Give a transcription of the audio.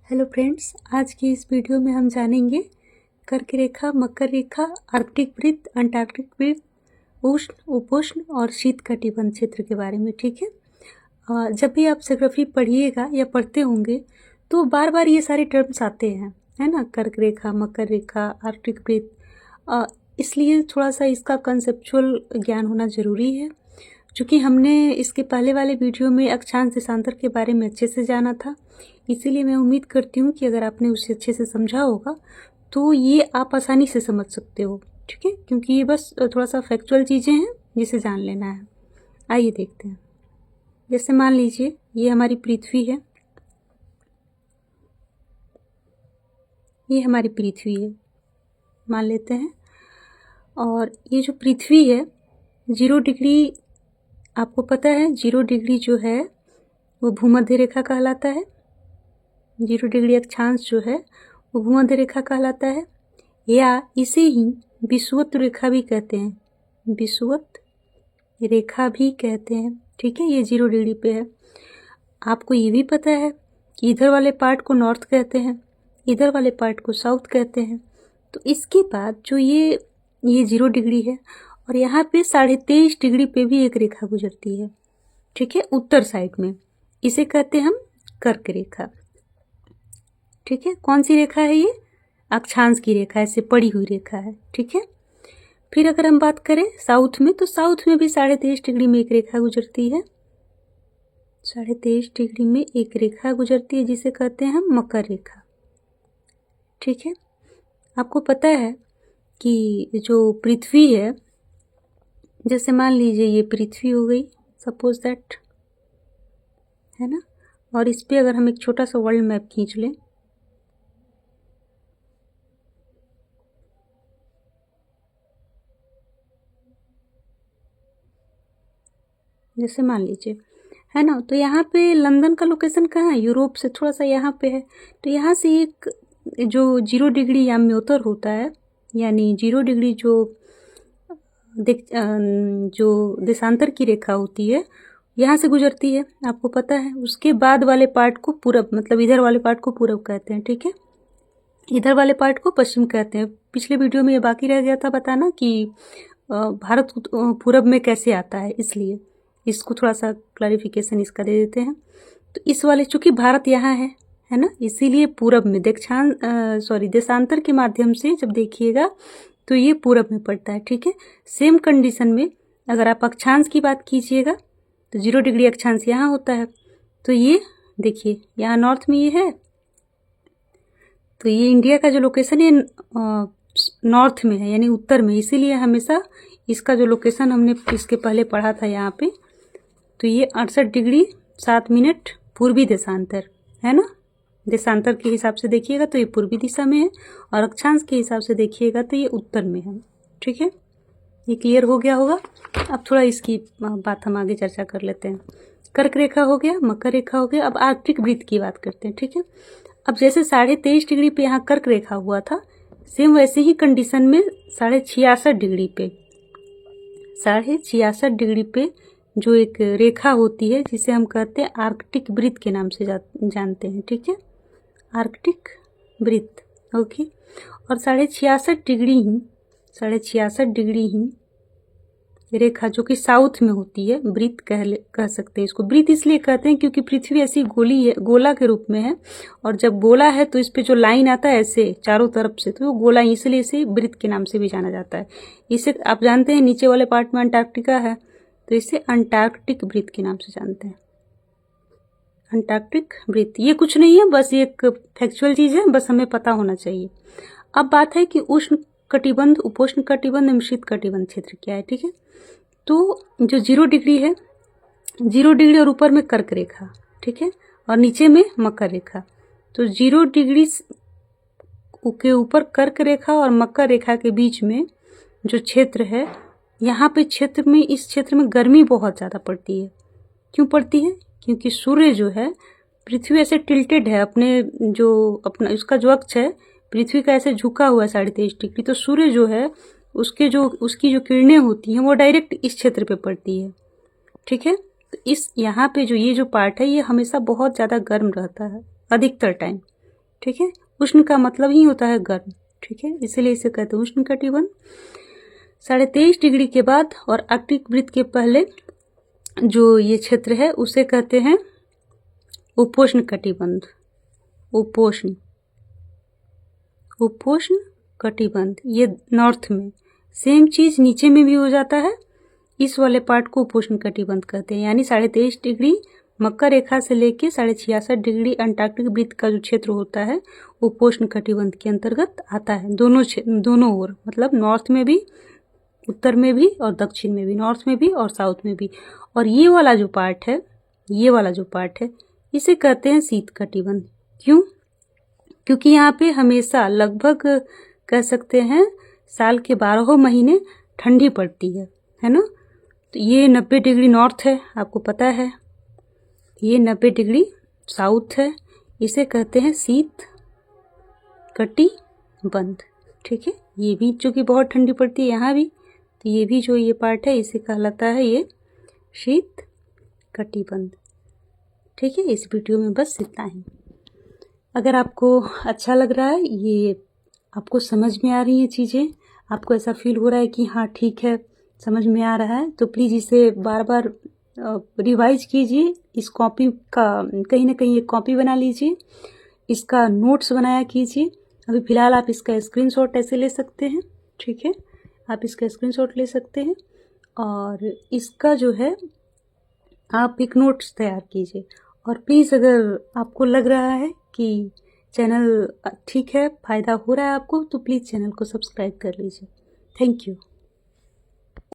Hello friends, आज की इस वीडियो में हम जानेंगे कर्क रेखा, मकर रेखा, आर्कटिक वृत्त, अंटार्कटिक वृत्त, उष्ण, उपोष्ण और शीत कटिबंध क्षेत्र के बारे में। ठीक है। जब भी आप ज्योग्राफी पढ़िएगा या पढ़ते होंगे तो बार बार ये सारे टर्म्स आते हैं, है ना। कर्क रेखा, मकर रेखा, आर्कटिक वृत्त, इसलिए थोड़ा सा इसका कंसेप्चुअल ज्ञान होना ज़रूरी है। चूँकि हमने इसके पहले वाले वीडियो में अक्षांश देशांतर के बारे में अच्छे से जाना था, इसीलिए मैं उम्मीद करती हूँ कि अगर आपने उसे अच्छे से समझा होगा तो ये आप आसानी से समझ सकते हो। ठीक है, क्योंकि ये बस थोड़ा सा फैक्चुअल चीज़ें हैं जिसे जान लेना है। आइए देखते हैं। जैसे मान लीजिए ये हमारी पृथ्वी है, ये हमारी पृथ्वी है मान लेते हैं। और ये जो पृथ्वी है 0 डिग्री, आपको पता है 0 डिग्री जो है वो भूमध्य रेखा कहलाता है। 0 डिग्री अक्षांश जो है वो भूमध्य रेखा कहलाता है, या इसे ही विषुवत रेखा भी कहते हैं, विषुवत रेखा भी कहते हैं। ठीक है, ये 0 डिग्री पे है। आपको ये भी पता है कि इधर वाले पार्ट को नॉर्थ कहते हैं, इधर वाले पार्ट को साउथ कहते हैं। तो इसके बाद जो ये 0 डिग्री है और यहाँ पे 23.5 डिग्री पे भी एक रेखा गुजरती है। ठीक है, उत्तर साइड में, इसे कहते हैं हम कर्क रेखा। ठीक है, कौन सी रेखा है ये? अक्षांश की रेखा, ऐसे पड़ी हुई रेखा है। ठीक है, फिर अगर हम बात करें साउथ में, तो साउथ में भी 23.5 डिग्री में एक रेखा गुजरती है। 23.5 डिग्री में एक रेखा गुजरती है जिसे कहते हैं हम मकर रेखा। ठीक है, आपको पता है कि जो पृथ्वी है, जैसे मान लीजिए ये पृथ्वी हो गई, सपोज दैट, है ना। और इस पे अगर हम एक छोटा सा वर्ल्ड मैप खींच लें, जैसे मान लीजिए, है ना, तो यहाँ पे लंदन का लोकेशन कहाँ है? यूरोप से थोड़ा सा यहाँ पे है। तो यहाँ से एक जो 0 डिग्री याम्योत्तर होता है, यानी 0 डिग्री जो देशांतर की रेखा होती है, यहाँ से गुजरती है, आपको पता है। उसके बाद वाले पार्ट को पूरब, मतलब इधर वाले पार्ट को पूरब कहते हैं। ठीक है, इधर वाले पार्ट को पश्चिम कहते हैं। पिछले वीडियो में ये बाकी रह गया था बताना कि भारत पूरब में कैसे आता है, इसलिए इसको थोड़ा सा क्लैरिफिकेशन इसका दे देते हैं। तो इस वाले, चूंकि भारत यहाँ है ना, इसीलिए पूरब में देशांतर के माध्यम से जब देखिएगा तो ये पूरब में पड़ता है। ठीक है, सेम कंडीशन में अगर आप अक्षांश की बात कीजिएगा तो 0 डिग्री अक्षांश यहाँ होता है। तो ये देखिए यहाँ नॉर्थ में ये है, तो ये इंडिया का जो लोकेशन है नॉर्थ में है, यानी उत्तर में। इसीलिए हमेशा इसका जो लोकेशन हमने इसके पहले पढ़ा था यहाँ पे, तो ये 68 डिग्री 7 मिनट पूर्वी देशांतर है ना। देशांतर के हिसाब से देखिएगा तो ये पूर्वी दिशा में है, और अक्षांश के हिसाब से देखिएगा तो ये उत्तर में है। ठीक है, ये क्लियर हो गया होगा। अब थोड़ा इसकी बात हम आगे चर्चा कर लेते हैं। कर्क रेखा हो गया, मकर रेखा हो गया, अब आर्कटिक वृत्त की बात करते हैं। ठीक है, अब जैसे 23.5 डिग्री पे यहाँ कर्क रेखा हुआ था, सेम वैसे ही कंडीशन में 66.5 डिग्री पे, 66.5 डिग्री पे जो एक रेखा होती है जिसे हम कहते हैं आर्कटिक वृत्त के नाम से जानते हैं। ठीक है, आर्कटिक वृत्त। ओके, और 66.5 डिग्री ही रेखा जो कि साउथ में होती है, वृत्त कह सकते हैं इसको। वृत्त इसलिए कहते हैं क्योंकि पृथ्वी ऐसी गोली है, गोला के रूप में है, और जब गोला है तो इस पे जो लाइन आता है ऐसे चारों तरफ से, तो वो गोला, इसलिए इसे वृत्त के नाम से भी जाना जाता है। इसे आप जानते हैं नीचे वाले पार्ट में अंटार्कटिका है, तो इसे अंटार्कटिक वृत्त के नाम से जानते हैं, अंटार्कटिक वृत्त। ये कुछ नहीं है, बस ये एक फैक्चुअल चीज है, बस हमें पता होना चाहिए। अब बात है कि उष्ण कटिबंध, उपोष्ण कटिबंध एवं शीत कटिबंध क्षेत्र क्या है। ठीक है, तो जो 0 डिग्री है, 0 डिग्री और ऊपर में कर्क रेखा, ठीक है, और नीचे में मकर रेखा। तो 0 डिग्री के ऊपर कर्क रेखा और मकर रेखा के बीच में जो क्षेत्र है, यहाँ पे क्षेत्र में, इस क्षेत्र में गर्मी बहुत ज़्यादा पड़ती है। क्यों पड़ती है? क्योंकि सूर्य जो है, पृथ्वी ऐसे टिल्टेड है, अपना उसका जो अक्ष है पृथ्वी का ऐसे झुका हुआ है 23.5 डिग्री। तो सूर्य जो है उसकी जो किरणें होती हैं वो डायरेक्ट इस क्षेत्र पे पड़ती है। ठीक है, तो इस यहाँ पे ये जो पार्ट है ये हमेशा बहुत ज़्यादा गर्म रहता है अधिकतर टाइम। ठीक है। उष्ण का मतलब ही होता है गर्म, ठीक है, इसलिए इसे कहते हैं उष्ण कटिबंध। 23.5 डिग्री के बाद और आर्कटिक वृत्त के पहले जो ये क्षेत्र है उसे कहते हैं उपोष्ण कटिबंध। उपोष्ण कटिबंध, ये नॉर्थ में। सेम चीज नीचे में भी हो जाता है, इस वाले पार्ट को उपोष्ण कटिबंध कहते हैं। यानी 23.5 डिग्री मकर रेखा से लेके 66.5 डिग्री अंटार्कटिक वृत्त का जो क्षेत्र होता है उपोष्ण कटिबंध के अंतर्गत आता है। दोनों ओर, मतलब नॉर्थ में भी, उत्तर में भी और दक्षिण में भी, नॉर्थ में भी और साउथ में भी। और ये वाला जो पार्ट है इसे कहते हैं शीत कटिबंध। क्यों? क्योंकि यहाँ पे हमेशा लगभग कह सकते हैं साल के 12 महीने ठंडी पड़ती है ना। तो ये 90 डिग्री नॉर्थ है, आपको पता है, ये 90 डिग्री साउथ है, इसे कहते हैं शीत कटिबंध, ठीक है। ये भी चूंकि बहुत ठंडी पड़ती है यहाँ भी, तो ये भी जो ये पार्ट है इसे कहलाता है ये शीत कटिबंध, ठीक है। इस वीडियो में बस इतना ही। अगर आपको अच्छा लग रहा है, ये आपको समझ में आ रही हैं चीज़ें, आपको ऐसा फील हो रहा है कि हाँ ठीक है समझ में आ रहा है, तो प्लीज़ इसे बार बार रिवाइज कीजिए। इस कॉपी का कहीं ना कहीं एक कॉपी बना लीजिए, इसका नोट्स बनाया कीजिए। अभी फ़िलहाल आप इसका स्क्रीनशॉट ऐसे ले सकते हैं, ठीक है, आप इसका स्क्रीनशॉट ले सकते हैं और इसका जो है आप एक नोट्स तैयार कीजिए। और प्लीज़ अगर आपको लग रहा है कि चैनल ठीक है, फ़ायदा हो रहा है आपको, तो प्लीज़ चैनल को सब्सक्राइब कर लीजिए। Thank you.